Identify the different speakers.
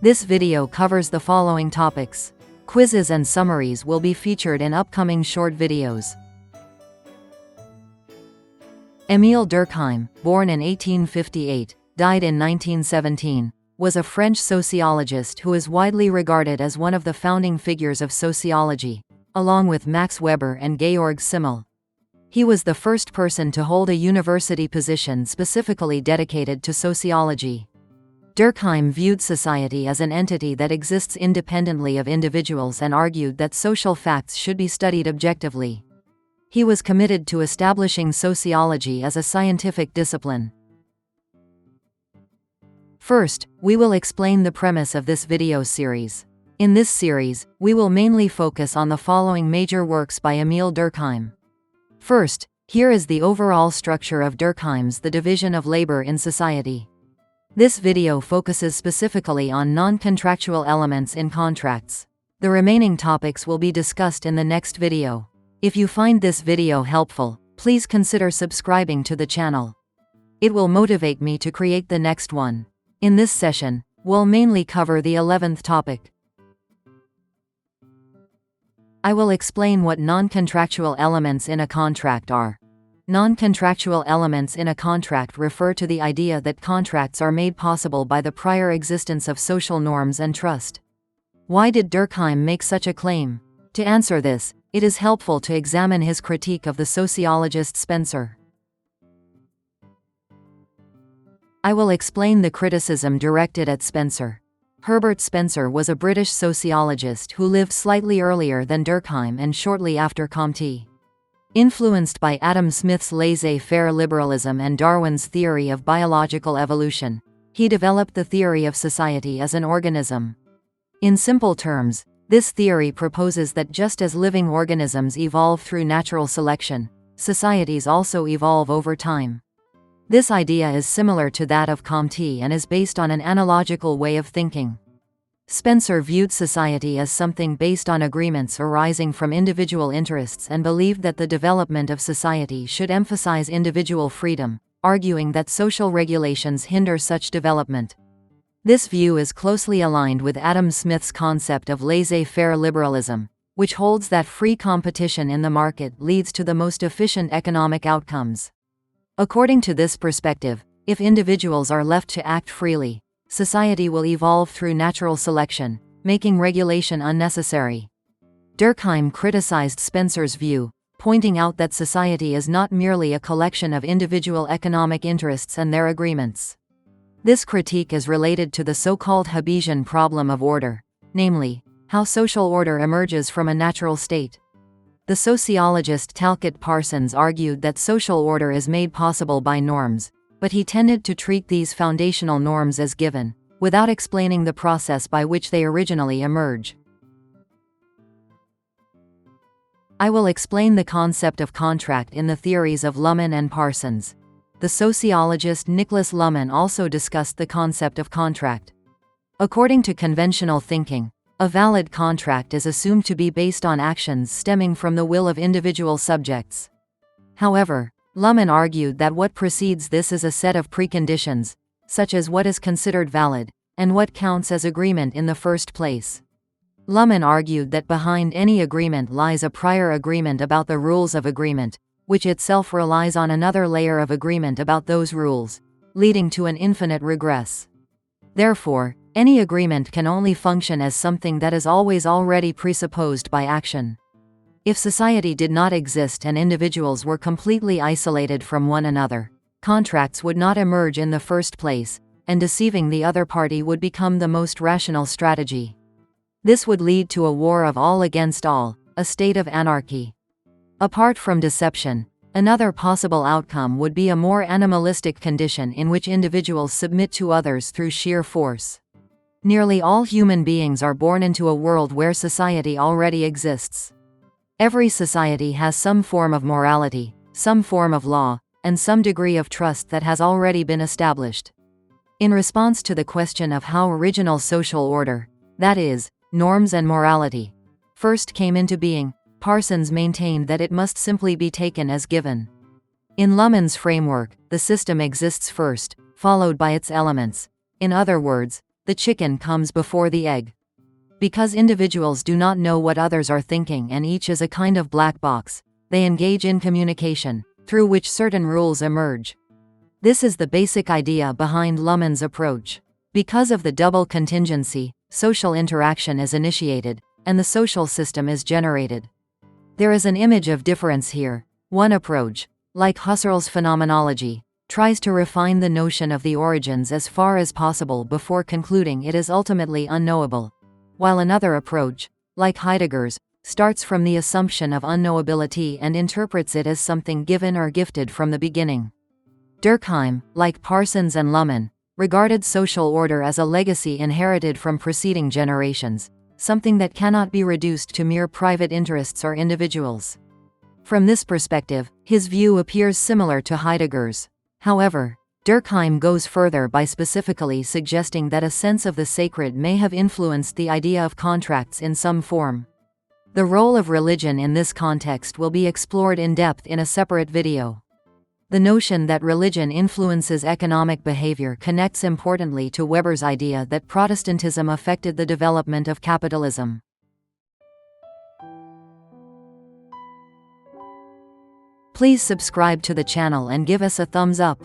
Speaker 1: This video covers the following topics. Quizzes and summaries will be featured in upcoming short videos. Emile Durkheim, born in 1858, died in 1917, was a French sociologist who is widely regarded as one of the founding figures of sociology, along with Max Weber and Georg Simmel. He was the first person to hold a university position specifically dedicated to sociology. Durkheim viewed society as an entity that exists independently of individuals and argued that social facts should be studied objectively. He was committed to establishing sociology as a scientific discipline. First, we will explain the premise of this video series. In this series, we will mainly focus on the following major works by Emile Durkheim. First, here is the overall structure of Durkheim's The Division of Labor in Society. This video focuses specifically on non-contractual elements in contracts. The remaining topics will be discussed in the next video. If you find this video helpful, please consider subscribing to the channel. It will motivate me to create the next one. In this session, we'll mainly cover the 11th topic. I will explain what non-contractual elements in a contract are. Non-contractual elements in a contract refer to the idea that contracts are made possible by the prior existence of social norms and trust. Why did Durkheim make such a claim? To answer this, it is helpful to examine his critique of the sociologist Spencer. I will explain the criticism directed at Spencer. Herbert Spencer was a British sociologist who lived slightly earlier than Durkheim and shortly after Comte. Influenced by Adam Smith's laissez-faire liberalism and Darwin's theory of biological evolution, he developed the theory of society as an organism. In simple terms, this theory proposes that just as living organisms evolve through natural selection, societies also evolve over time. This idea is similar to that of Comte and is based on an analogical way of thinking. Spencer viewed society as something based on agreements arising from individual interests and believed that the development of society should emphasize individual freedom, arguing that social regulations hinder such development. This view is closely aligned with Adam Smith's concept of laissez-faire liberalism, which holds that free competition in the market leads to the most efficient economic outcomes. According to this perspective, if individuals are left to act freely, society will evolve through natural selection, making regulation unnecessary. Durkheim criticized Spencer's view, pointing out that society is not merely a collection of individual economic interests and their agreements. This critique is related to the so-called Hobbesian problem of order, namely, how social order emerges from a natural state. The sociologist Luhmann and Parsons argued that social order is made possible by norms, but he tended to treat these foundational norms as given, without explaining the process by which they originally emerge. I will explain the concept of contract in the theories of Luhmann and Parsons. The sociologist Niklas Luhmann also discussed the concept of contract. According to conventional thinking, a valid contract is assumed to be based on actions stemming from the will of individual subjects. However, Luhmann argued that what precedes this is a set of preconditions, such as what is considered valid, and what counts as agreement in the first place. Luhmann argued that behind any agreement lies a prior agreement about the rules of agreement, which itself relies on another layer of agreement about those rules, leading to an infinite regress. Therefore, any agreement can only function as something that is always already presupposed by action. If society did not exist and individuals were completely isolated from one another, contracts would not emerge in the first place, and deceiving the other party would become the most rational strategy. This would lead to a war of all against all, a state of anarchy. Apart from deception, another possible outcome would be a more animalistic condition in which individuals submit to others through sheer force. Nearly all human beings are born into a world where society already exists. Every society has some form of morality, some form of law, and some degree of trust that has already been established. In response to the question of how original social order, that is, norms and morality, first came into being, Parsons maintained that it must simply be taken as given. In Luhmann's framework, the system exists first, followed by its elements. In other words, the chicken comes before the egg. Because individuals do not know what others are thinking and each is a kind of black box, they engage in communication, through which certain rules emerge. This is the basic idea behind Luhmann's approach. Because of the double contingency, social interaction is initiated, and the social system is generated. There is an image of difference here. One approach, like Husserl's phenomenology, tries to refine the notion of the origins as far as possible before concluding it is ultimately unknowable, while another approach, like Heidegger's, starts from the assumption of unknowability and interprets it as something given or gifted from the beginning. Durkheim, like Parsons and Luhmann, regarded social order as a legacy inherited from preceding generations, something that cannot be reduced to mere private interests or individuals. From this perspective, his view appears similar to Heidegger's. However, Durkheim goes further by specifically suggesting that a sense of the sacred may have influenced the idea of contracts in some form. The role of religion in this context will be explored in depth in a separate video. The notion that religion influences economic behavior connects importantly to Weber's idea that Protestantism affected the development of capitalism. Please subscribe to the channel and give us a thumbs up.